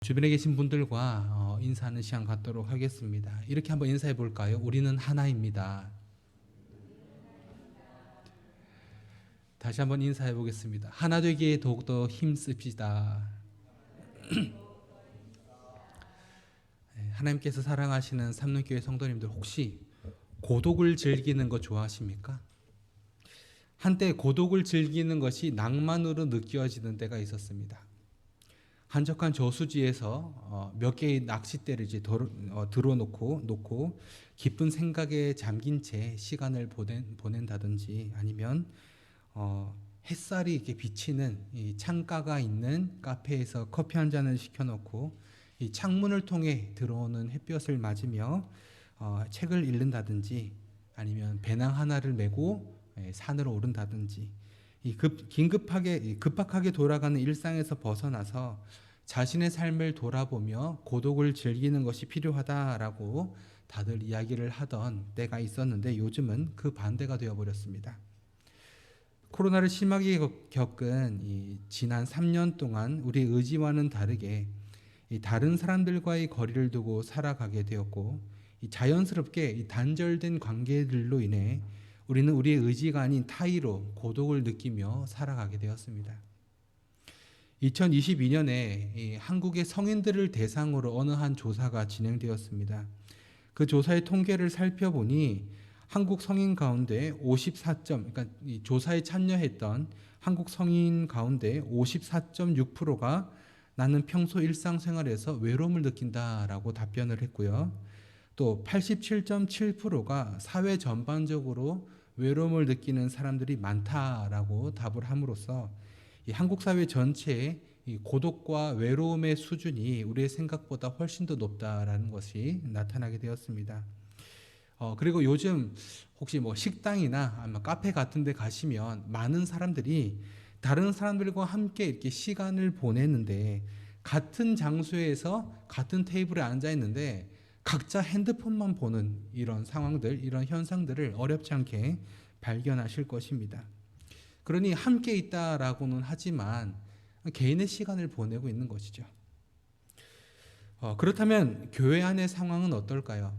주변에 계신 분들과 인사하는 시간 갖도록 하겠습니다. 이렇게 한번 인사해 볼까요? 우리는 하나입니다. 다시 한번 인사해 보겠습니다. 하나 되기에 더욱더 힘씁시다. 하나님께서 사랑하시는 삼륜교회 성도님들, 혹시 고독을 즐기는 거 좋아하십니까? 한때 고독을 즐기는 것이 낭만으로 느껴지는 때가 있었습니다. 한적한 저수지에서 몇 개의 낚싯대를 이제 들어놓고 깊은 생각에 잠긴 채 시간을 보낸다든지, 아니면 햇살이 이렇게 비치는 이 창가가 있는 카페에서 커피 한 잔을 시켜놓고 이 창문을 통해 들어오는 햇볕을 맞으며 책을 읽는다든지, 아니면 배낭 하나를 메고 산으로 오른다든지, 급박하게 돌아가는 일상에서 벗어나서 자신의 삶을 돌아보며 고독을 즐기는 것이 필요하다라고 다들 이야기를 하던 때가 있었는데, 요즘은 그 반대가 되어버렸습니다. 코로나를 심하게 겪은 이 지난 3년 동안 우리의 의지와는 다르게 다른 사람들과의 거리를 두고 살아가게 되었고, 자연스럽게 단절된 관계들로 인해 우리는 우리의 의지가 아닌 타의로 고독을 느끼며 살아가게 되었습니다. 2022년에 한국의 성인들을 대상으로 어느 한 조사가 진행되었습니다. 그 조사의 통계를 살펴보니 한국 성인 가운데 54점, 그러니까 이 조사에 참여했던 한국 성인 가운데 54.6%가 나는 평소 일상생활에서 외로움을 느낀다라고 답변을 했고요. 또 87.7%가 사회 전반적으로 외로움을 느끼는 사람들이 많다라고 답을 함으로써 이 한국 사회 전체의 이 고독과 외로움의 수준이 우리의 생각보다 훨씬 더 높다라는 것이 나타나게 되었습니다. 그리고 요즘 혹시 뭐 식당이나 아니면 카페 같은 데 가시면 많은 사람들이 다른 사람들과 함께 이렇게 시간을 보내는데, 같은 장소에서 같은 테이블에 앉아 있는데 각자 핸드폰만 보는 이런 상황들, 이런 현상들을 어렵지 않게 발견하실 것입니다. 그러니 함께 있다라고는 하지만 개인의 시간을 보내고 있는 것이죠. 그렇다면 교회 안의 상황은 어떨까요?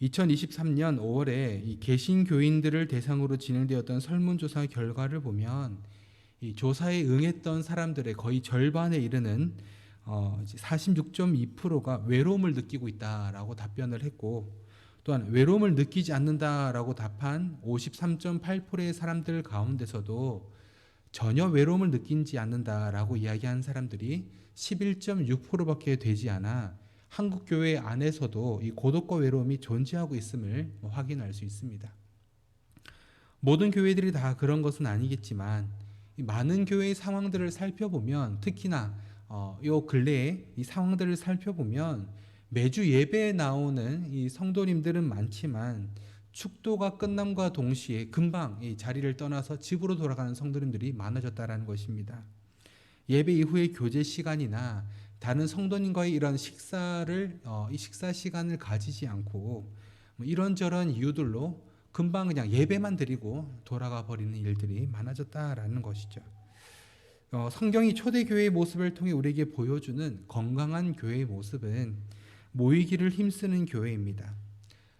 2023년 5월에 이 개신교인들을 대상으로 진행되었던 설문조사 결과를 보면, 이 조사에 응했던 사람들의 거의 절반에 이르는 46.2%가 외로움을 느끼고 있다라고 답변을 했고, 또한 외로움을 느끼지 않는다라고 답한 53.8%의 사람들 가운데서도 전혀 외로움을 느끼지 않는다라고 이야기한 사람들이 11.6%밖에 되지 않아 한국 교회 안에서도 이 고독과 외로움이 존재하고 있음을 확인할 수 있습니다. 모든 교회들이 다 그런 것은 아니겠지만, 많은 교회의 상황들을 살펴보면, 특히나 요 근래에 이 상황들을 살펴보면 매주 예배에 나오는 이 성도님들은 많지만 축도가 끝남과 동시에 금방 이 자리를 떠나서 집으로 돌아가는 성도님들이 많아졌다라는 것입니다. 예배 이후의 교제 시간이나 다른 성도님과의 이런 이 식사 시간을 가지지 않고 이런저런 이유들로 금방 그냥 예배만 드리고 돌아가 버리는 일들이 많아졌다라는 것이죠. 성경이 초대교회의 모습을 통해 우리에게 보여주는 건강한 교회의 모습은 모이기를 힘쓰는 교회입니다.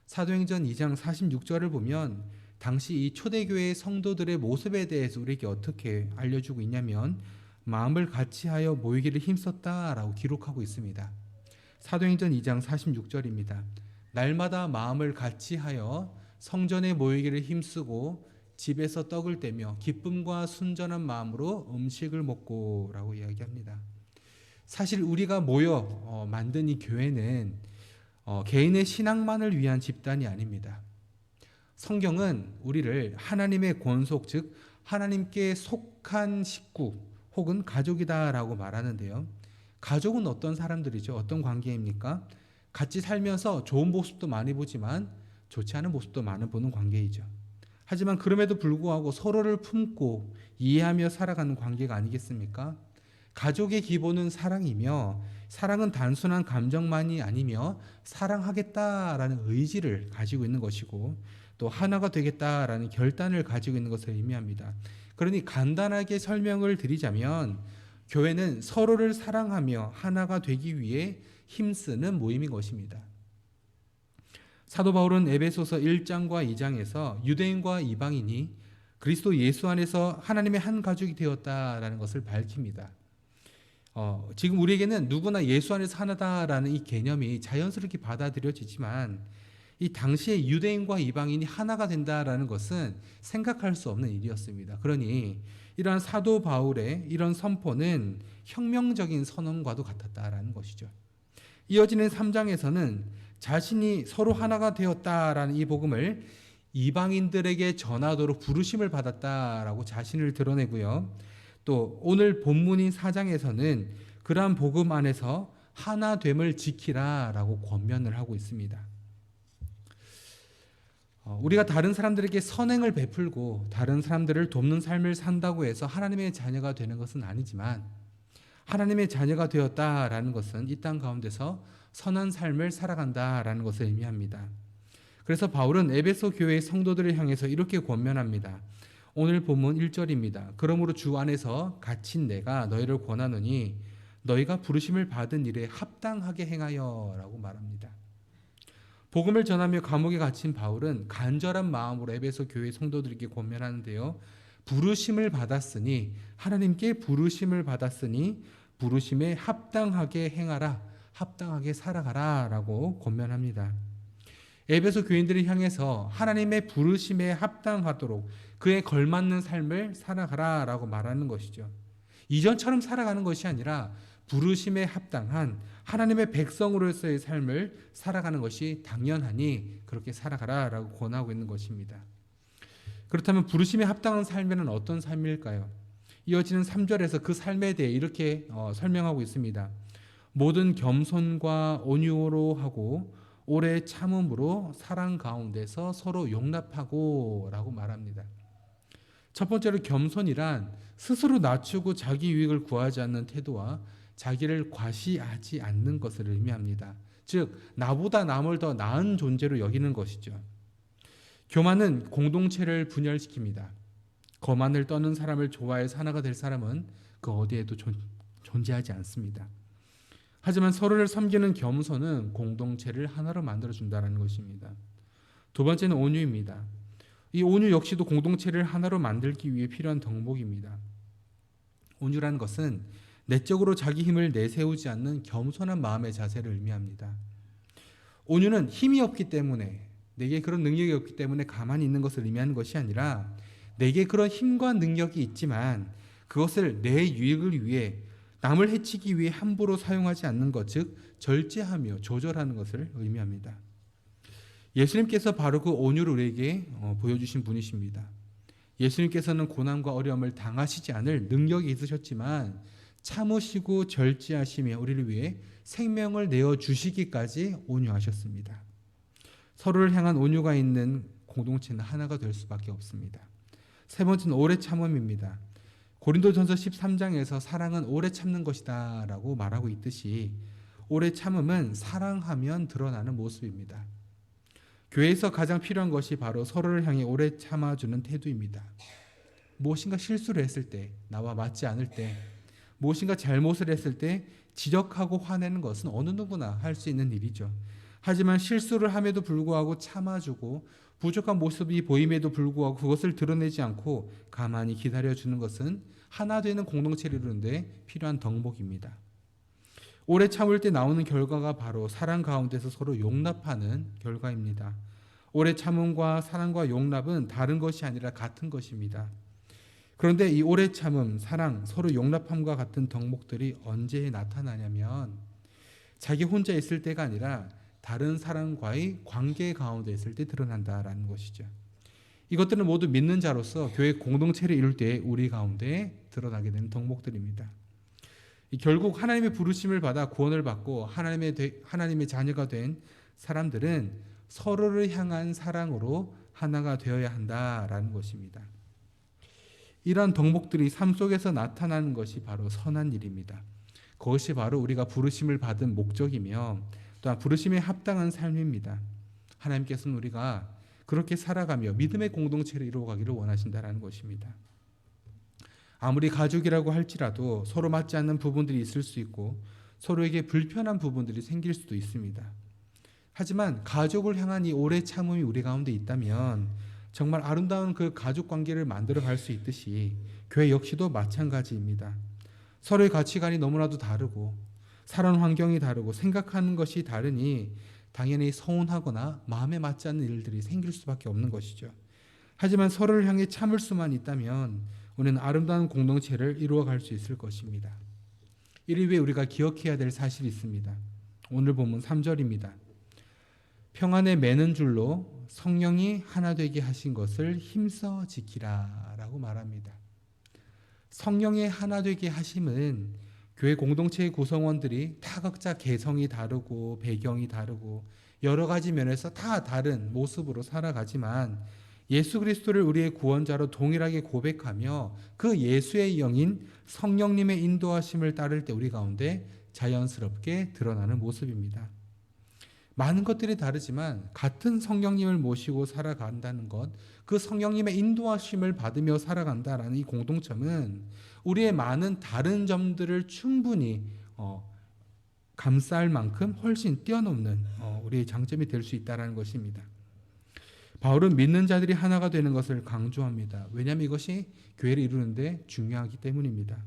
사도행전 2장 46절을 보면 당시 이 초대교회의 성도들의 모습에 대해서 우리에게 어떻게 알려주고 있냐면, 마음을 같이하여 모이기를 힘썼다라고 기록하고 있습니다. 사도행전 2장 46절입니다. 날마다 마음을 같이하여 성전에 모이기를 힘쓰고 집에서 떡을 떼며 기쁨과 순전한 마음으로 음식을 먹고 라고 이야기합니다. 사실 우리가 모여 만든 이 교회는 개인의 신앙만을 위한 집단이 아닙니다. 성경은 우리를 하나님의 권속, 즉 하나님께 속한 식구 혹은 가족이다라고 말하는데요. 가족은 어떤 사람들이죠? 어떤 관계입니까? 같이 살면서 좋은 모습도 많이 보지만 좋지 않은 모습도 많이 보는 관계이죠. 하지만 그럼에도 불구하고 서로를 품고 이해하며 살아가는 관계가 아니겠습니까? 가족의 기본은 사랑이며, 사랑은 단순한 감정만이 아니며 사랑하겠다라는 의지를 가지고 있는 것이고, 또 하나가 되겠다라는 결단을 가지고 있는 것을 의미합니다. 그러니 간단하게 설명을 드리자면, 교회는 서로를 사랑하며 하나가 되기 위해 힘쓰는 모임인 것입니다. 사도 바울은 에베소서 1장과 2장에서 유대인과 이방인이 그리스도 예수 안에서 하나님의 한 가족이 되었다라는 것을 밝힙니다. 지금 우리에게는 누구나 예수 안에서 하나다라는 이 개념이 자연스럽게 받아들여지지만 이 당시에 유대인과 이방인이 하나가 된다라는 것은 생각할 수 없는 일이었습니다. 그러니 이러한 사도 바울의 이런 선포는 혁명적인 선언과도 같았다라는 것이죠. 이어지는 3장에서는 자신이 서로 하나가 되었다라는 이 복음을 이방인들에게 전하도록 부르심을 받았다라고 자신을 드러내고요. 또 오늘 본문인 4장에서는 그러한 복음 안에서 하나됨을 지키라라고 권면을 하고 있습니다. 우리가 다른 사람들에게 선행을 베풀고 다른 사람들을 돕는 삶을 산다고 해서 하나님의 자녀가 되는 것은 아니지만 하나님의 자녀가 되었다라는 것은 이 땅 가운데서 선한 삶을 살아간다라는 것을 의미합니다. 그래서 바울은 에베소 교회의 성도들을 향해서 이렇게 권면합니다. 오늘 본문 1절입니다. 그러므로 주 안에서 갇힌 내가 너희를 권하노니 너희가 부르심을 받은 일에 합당하게 행하여 라고 말합니다. 복음을 전하며 감옥에 갇힌 바울은 간절한 마음으로 에베소 교회 성도들에게 권면하는데요. 부르심을 받았으니 하나님께 부르심을 받았으니 부르심에 합당하게 행하라, 합당하게 살아가라 라고 권면합니다. 에베소 교인들을 향해서 하나님의 부르심에 합당하도록 그에 걸맞는 삶을 살아가라 라고 말하는 것이죠. 이전처럼 살아가는 것이 아니라 부르심에 합당한 하나님의 백성으로서의 삶을 살아가는 것이 당연하니 그렇게 살아가라 라고 권하고 있는 것입니다. 그렇다면 부르심에 합당한 삶에는 어떤 삶일까요? 이어지는 3절에서 그 삶에 대해 이렇게 설명하고 있습니다. 모든 겸손과 온유로 하고 오래 참음으로 사랑 가운데서 서로 용납하고 라고 말합니다. 첫 번째로 겸손이란 스스로 낮추고 자기 유익을 구하지 않는 태도와 자기를 과시하지 않는 것을 의미합니다. 즉 나보다 남을 더 나은 존재로 여기는 것이죠. 교만은 공동체를 분열시킵니다. 거만을 떠는 사람을 좋아해서 하나가 될 사람은 그 어디에도 존재하지 않습니다. 하지만 서로를 섬기는 겸손은 공동체를 하나로 만들어준다는 것입니다. 두 번째는 온유입니다. 이 온유 역시도 공동체를 하나로 만들기 위해 필요한 덕목입니다. 온유라는 것은 내적으로 자기 힘을 내세우지 않는 겸손한 마음의 자세를 의미합니다. 온유는 힘이 없기 때문에 내게 그런 능력이 없기 때문에 가만히 있는 것을 의미하는 것이 아니라 내게 그런 힘과 능력이 있지만 그것을 내 유익을 위해 남을 해치기 위해 함부로 사용하지 않는 것, 즉 절제하며 조절하는 것을 의미합니다. 예수님께서 바로 그 온유를 우리에게 보여주신 분이십니다. 예수님께서는 고난과 어려움을 당하시지 않을 능력이 있으셨지만 참으시고 절제하시며 우리를 위해 생명을 내어주시기까지 온유하셨습니다. 서로를 향한 온유가 있는 공동체는 하나가 될 수밖에 없습니다. 세 번째는 오래 참음입니다. 고린도전서 13장에서 사랑은 오래 참는 것이다 라고 말하고 있듯이 오래 참음은 사랑하면 드러나는 모습입니다. 교회에서 가장 필요한 것이 바로 서로를 향해 오래 참아주는 태도입니다. 무엇인가 실수를 했을 때, 나와 맞지 않을 때, 무엇인가 잘못을 했을 때 지적하고 화내는 것은 어느 누구나 할 수 있는 일이죠. 하지만 실수를 함에도 불구하고 참아주고 부족한 모습이 보임에도 불구하고 그것을 드러내지 않고 가만히 기다려주는 것은 하나 되는 공동체를 이루는데 필요한 덕목입니다. 오래 참을 때 나오는 결과가 바로 사랑 가운데서 서로 용납하는 결과입니다. 오래 참음과 사랑과 용납은 다른 것이 아니라 같은 것입니다. 그런데 이 오래 참음, 사랑, 서로 용납함과 같은 덕목들이 언제 나타나냐면 자기 혼자 있을 때가 아니라 다른 사람과의 관계 가운데 있을 때 드러난다라는 것이죠. 이것들은 모두 믿는 자로서 교회 공동체를 이룰 때 우리 가운데 드러나게 되는 덕목들입니다. 결국 하나님의 부르심을 받아 구원을 받고 하나님의 자녀가 된 사람들은 서로를 향한 사랑으로 하나가 되어야 한다라는 것입니다. 이러한 덕목들이 삶 속에서 나타나는 것이 바로 선한 일입니다. 그것이 바로 우리가 부르심을 받은 목적이며 또한 부르심에 합당한 삶입니다. 하나님께서는 우리가 그렇게 살아가며 믿음의 공동체를 이루어가기를 원하신다는 것입니다. 아무리 가족이라고 할지라도 서로 맞지 않는 부분들이 있을 수 있고 서로에게 불편한 부분들이 생길 수도 있습니다. 하지만 가족을 향한 이 오래 참음이 우리 가운데 있다면 정말 아름다운 그 가족 관계를 만들어 갈 수 있듯이 교회 역시도 마찬가지입니다. 서로의 가치관이 너무나도 다르고 살아온 환경이 다르고 생각하는 것이 다르니 당연히 서운하거나 마음에 맞지 않는 일들이 생길 수밖에 없는 것이죠. 하지만 서로를 향해 참을 수만 있다면 우리는 아름다운 공동체를 이루어 갈 수 있을 것입니다. 이를 위해 우리가 기억해야 될 사실이 있습니다. 오늘 본문 3절입니다. 평안에 매는 줄로 성령이 하나 되게 하신 것을 힘써 지키라 라고 말합니다. 성령의 하나 되게 하심은 교회 공동체의 구성원들이 다 각자 개성이 다르고 배경이 다르고 여러 가지 면에서 다 다른 모습으로 살아가지만 예수 그리스도를 우리의 구원자로 동일하게 고백하며 그 예수의 영인 성령님의 인도하심을 따를 때 우리 가운데 자연스럽게 드러나는 모습입니다. 많은 것들이 다르지만 같은 성령님을 모시고 살아간다는 것, 그 성령님의 인도하심을 받으며 살아간다라는 이 공동점은 우리의 많은 다른 점들을 충분히 감쌀 만큼 훨씬 뛰어넘는 우리의 장점이 될 수 있다는 것입니다. 바울은 믿는 자들이 하나가 되는 것을 강조합니다. 왜냐하면 이것이 교회를 이루는데 중요하기 때문입니다.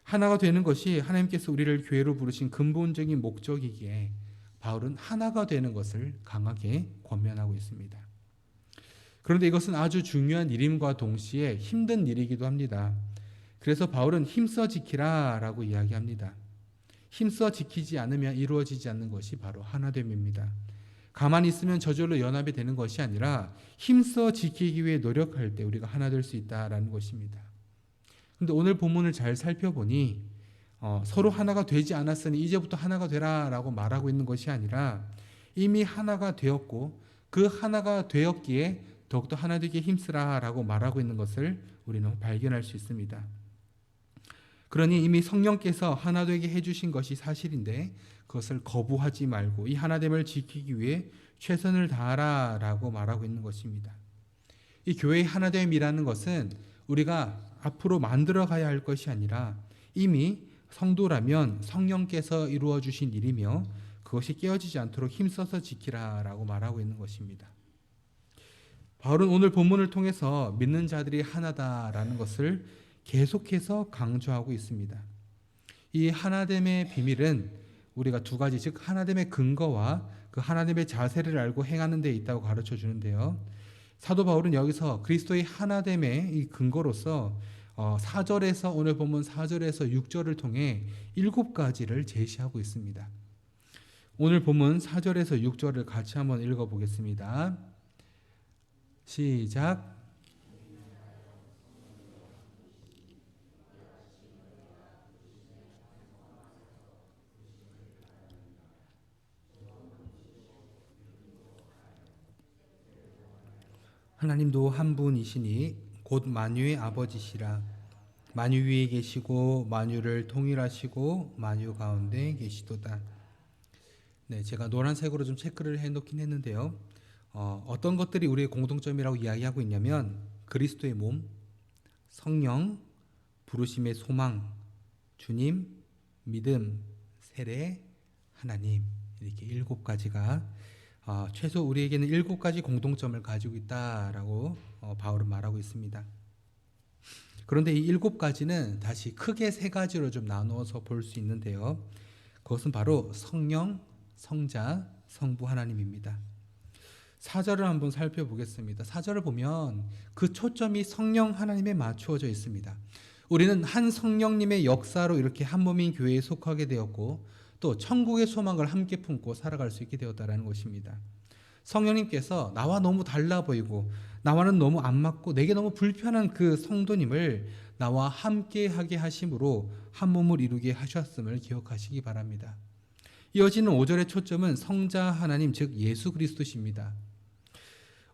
하나가 되는 것이 하나님께서 우리를 교회로 부르신 근본적인 목적이기에 바울은 하나가 되는 것을 강하게 권면하고 있습니다. 그런데 이것은 아주 중요한 일임과 동시에 힘든 일이기도 합니다. 그래서 바울은 힘써 지키라 라고 이야기합니다. 힘써 지키지 않으면 이루어지지 않는 것이 바로 하나됨입니다. 가만히 있으면 저절로 연합이 되는 것이 아니라 힘써 지키기 위해 노력할 때 우리가 하나 될 수 있다라는 것입니다. 그런데 오늘 본문을 잘 살펴보니 서로 하나가 되지 않았으니 이제부터 하나가 되라 라고 말하고 있는 것이 아니라 이미 하나가 되었고 그 하나가 되었기에 더욱더 하나 되기에 힘쓰라 라고 말하고 있는 것을 우리는 발견할 수 있습니다. 그러니 이미 성령께서 하나 되게 해주신 것이 사실인데 그것을 거부하지 말고 이 하나됨을 지키기 위해 최선을 다하라 라고 말하고 있는 것입니다. 이 교회의 하나됨이라는 것은 우리가 앞으로 만들어 가야 할 것이 아니라 이미 성도라면 성령께서 이루어 주신 일이며 그것이 깨어지지 않도록 힘써서 지키라 라고 말하고 있는 것입니다. 바울은 오늘 본문을 통해서 믿는 자들이 하나다라는 것을 계속해서 강조하고 있습니다. 이 하나됨의 비밀은 우리가 두 가지, 즉 하나됨의 근거와 그 하나됨의 자세를 알고 행하는 데 있다고 가르쳐 주는데요. 사도 바울은 여기서 그리스도의 하나됨의 이 근거로서 4절에서 오늘 본문 4절에서 6절을 통해 7가지를 제시하고 있습니다. 오늘 본문 4절에서 6절을 같이 한번 읽어보겠습니다. 시작. 하나님도 한 분이시니 곧 만유의 아버지시라. 만유 위에 계시고 만유를 통일하시고 만유 가운데 계시도다. 네, 제가 노란색으로 좀 체크를 해놓긴 했는데요. 어떤 것들이 우리의 공통점이라고 이야기하고 있냐면 그리스도의 몸, 성령, 부르심의 소망, 주님, 믿음, 세례, 하나님, 이렇게 7가지가 최소 우리에게는 7가지 공통점을 가지고 있다라고 바울은 말하고 있습니다. 그런데 이 7가지는 다시 크게 3가지로 좀 나누어서 볼 수 있는데요. 그것은 바로 성령, 성자, 성부 하나님입니다. 4절을 한번 살펴보겠습니다. 4절을 보면 그 초점이 성령 하나님에 맞추어져 있습니다. 우리는 한 성령님의 역사로 이렇게 한 몸인 교회에 속하게 되었고 또 천국의 소망을 함께 품고 살아갈 수 있게 되었다는 것입니다. 성령님께서 나와 너무 달라 보이고 나와는 너무 안 맞고 내게 너무 불편한 그 성도님을 나와 함께 하게 하심으로 한 몸을 이루게 하셨음을 기억하시기 바랍니다. 이어지는 5절의 초점은 성자 하나님 즉 예수 그리스도십니다.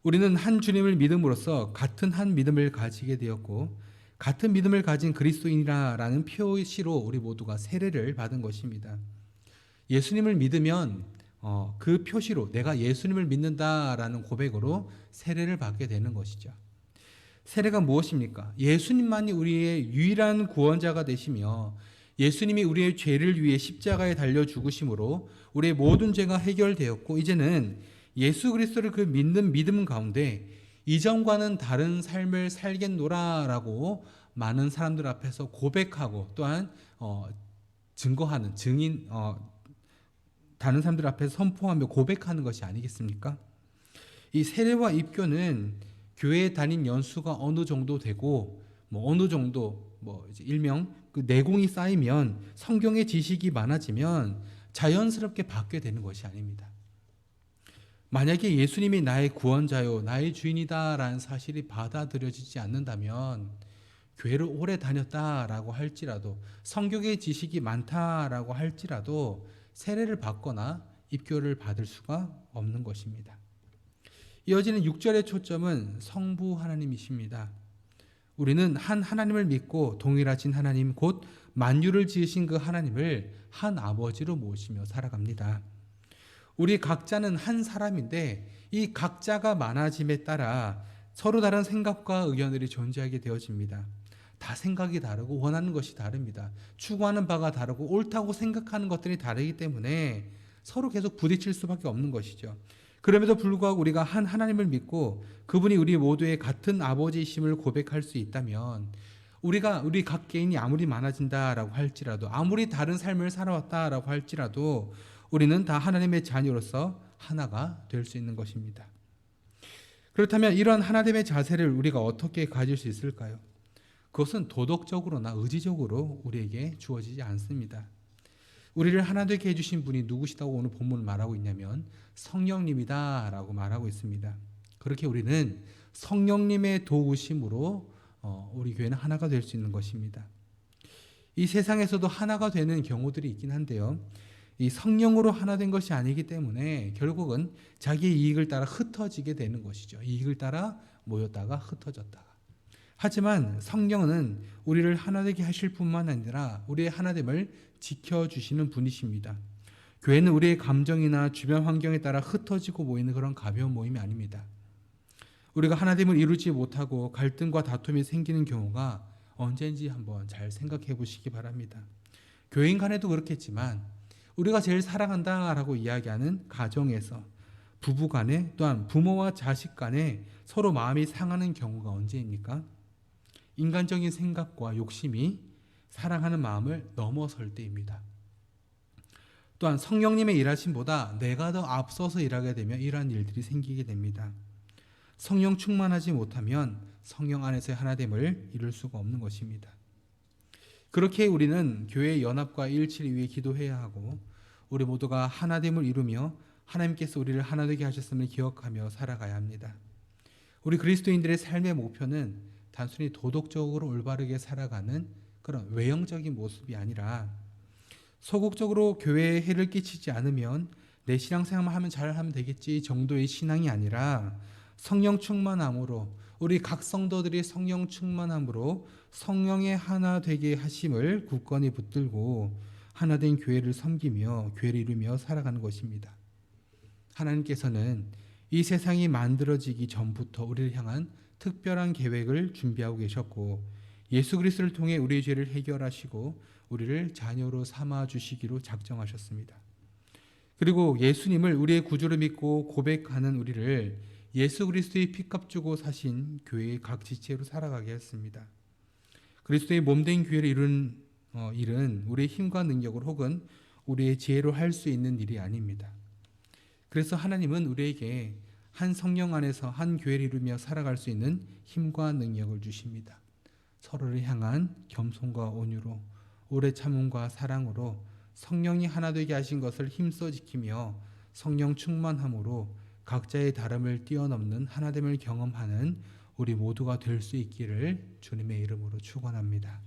우리는 한 주님을 믿음으로써 같은 한 믿음을 가지게 되었고 같은 믿음을 가진 그리스도인이라는 표시로 우리 모두가 세례를 받은 것입니다. 예수님을 믿으면 그 표시로 내가 예수님을 믿는다라는 고백으로 세례를 받게 되는 것이죠. 세례가 무엇입니까? 예수님만이 우리의 유일한 구원자가 되시며 예수님이 우리의 죄를 위해 십자가에 달려 죽으심으로 우리의 모든 죄가 해결되었고 이제는 예수 그리스도를 그 믿는 믿음 가운데 이전과는 다른 삶을 살겠노라라고 많은 사람들 앞에서 고백하고 또한 증거하는 증인 다른 사람들 앞에서 선포하며 고백하는 것이 아니겠습니까? 이 세례와 입교는 교회에 다닌 연수가 어느 정도 되고 어느 정도 이제 일명 그 내공이 쌓이면 성경의 지식이 많아지면 자연스럽게 받게 되는 것이 아닙니다. 만약에 예수님이 나의 구원자요, 나의 주인이다라는 사실이 받아들여지지 않는다면 교회를 오래 다녔다라고 할지라도 성경의 지식이 많다라고 할지라도 세례를 받거나 입교를 받을 수가 없는 것입니다. 이어지는 6절의 초점은 성부 하나님이십니다. 우리는 한 하나님을 믿고 동일하신 하나님 곧 만유를 지으신 그 하나님을 한 아버지로 모시며 살아갑니다. 우리 각자는 한 사람인데 이 각자가 많아짐에 따라 서로 다른 생각과 의견들이 존재하게 되어집니다. 다 생각이 다르고 원하는 것이 다릅니다. 추구하는 바가 다르고 옳다고 생각하는 것들이 다르기 때문에 서로 계속 부딪힐 수밖에 없는 것이죠. 그럼에도 불구하고 우리가 한 하나님을 믿고 그분이 우리 모두의 같은 아버지이심을 고백할 수 있다면 우리 각 개인이 아무리 많아진다라고 할지라도 아무리 다른 삶을 살아왔다라고 할지라도 우리는 다 하나님의 자녀로서 하나가 될 수 있는 것입니다. 그렇다면 이런 하나됨의 자세를 우리가 어떻게 가질 수 있을까요? 그것은 도덕적으로나 의지적으로 우리에게 주어지지 않습니다. 우리를 하나 되게 해주신 분이 누구시다고 오늘 본문을 말하고 있냐면 성령님이다라고 말하고 있습니다. 그렇게 우리는 성령님의 도우심으로 우리 교회는 하나가 될 수 있는 것입니다. 이 세상에서도 하나가 되는 경우들이 있긴 한데요. 이 성령으로 하나 된 것이 아니기 때문에 결국은 자기의 이익을 따라 흩어지게 되는 것이죠. 이익을 따라 모였다가 흩어졌다가. 하지만 성령은 우리를 하나 되게 하실 뿐만 아니라 우리의 하나됨을 지켜주시는 분이십니다. 교회는 우리의 감정이나 주변 환경에 따라 흩어지고 모이는 그런 가벼운 모임이 아닙니다. 우리가 하나됨을 이루지 못하고 갈등과 다툼이 생기는 경우가 언제인지 한번 잘 생각해 보시기 바랍니다. 교인 간에도 그렇겠지만 우리가 제일 사랑한다라고 이야기하는 가정에서 부부 간에 또한 부모와 자식 간에 서로 마음이 상하는 경우가 언제입니까? 인간적인 생각과 욕심이 사랑하는 마음을 넘어설 때입니다. 또한 성령님의 일하심보다 내가 더 앞서서 일하게 되면 이러한 일들이 생기게 됩니다. 성령 충만하지 못하면 성령 안에서의 하나됨을 이룰 수가 없는 것입니다. 그렇게 우리는 교회의 연합과 일치를 위해 기도해야 하고 우리 모두가 하나됨을 이루며 하나님께서 우리를 하나 되게 하셨음을 기억하며 살아가야 합니다. 우리 그리스도인들의 삶의 목표는 단순히 도덕적으로 올바르게 살아가는 그런 외형적인 모습이 아니라 소극적으로 교회에 해를 끼치지 않으면 내 신앙생활만 하면 잘하면 되겠지 정도의 신앙이 아니라 성령 충만함으로 우리 각 성도들이 성령 충만함으로 성령의 하나 되게 하심을 굳건히 붙들고 하나된 교회를 섬기며 교회를 이루며 살아가는 것입니다. 하나님께서는 이 세상이 만들어지기 전부터 우리를 향한 특별한 계획을 준비하고 계셨고 예수 그리스도를 통해 우리의 죄를 해결하시고 우리를 자녀로 삼아 주시기로 작정하셨습니다. 그리고 예수님을 우리의 구주로 믿고 고백하는 우리를 예수 그리스도의 피값 주고 사신 교회의 각 지체로 살아가게 했습니다. 그리스도의 몸된 교회를 이룬 일은 우리의 힘과 능력으로 혹은 우리의 지혜로 할 수 있는 일이 아닙니다. 그래서 하나님은 우리에게 한 성령 안에서 한 교회를 이루며 살아갈 수 있는 힘과 능력을 주십니다. 서로를 향한 겸손과 온유로 오래 참음과 사랑으로 성령이 하나 되게 하신 것을 힘써 지키며 성령 충만함으로 각자의 다름을 뛰어넘는 하나됨을 경험하는 우리 모두가 될 수 있기를 주님의 이름으로 축원합니다.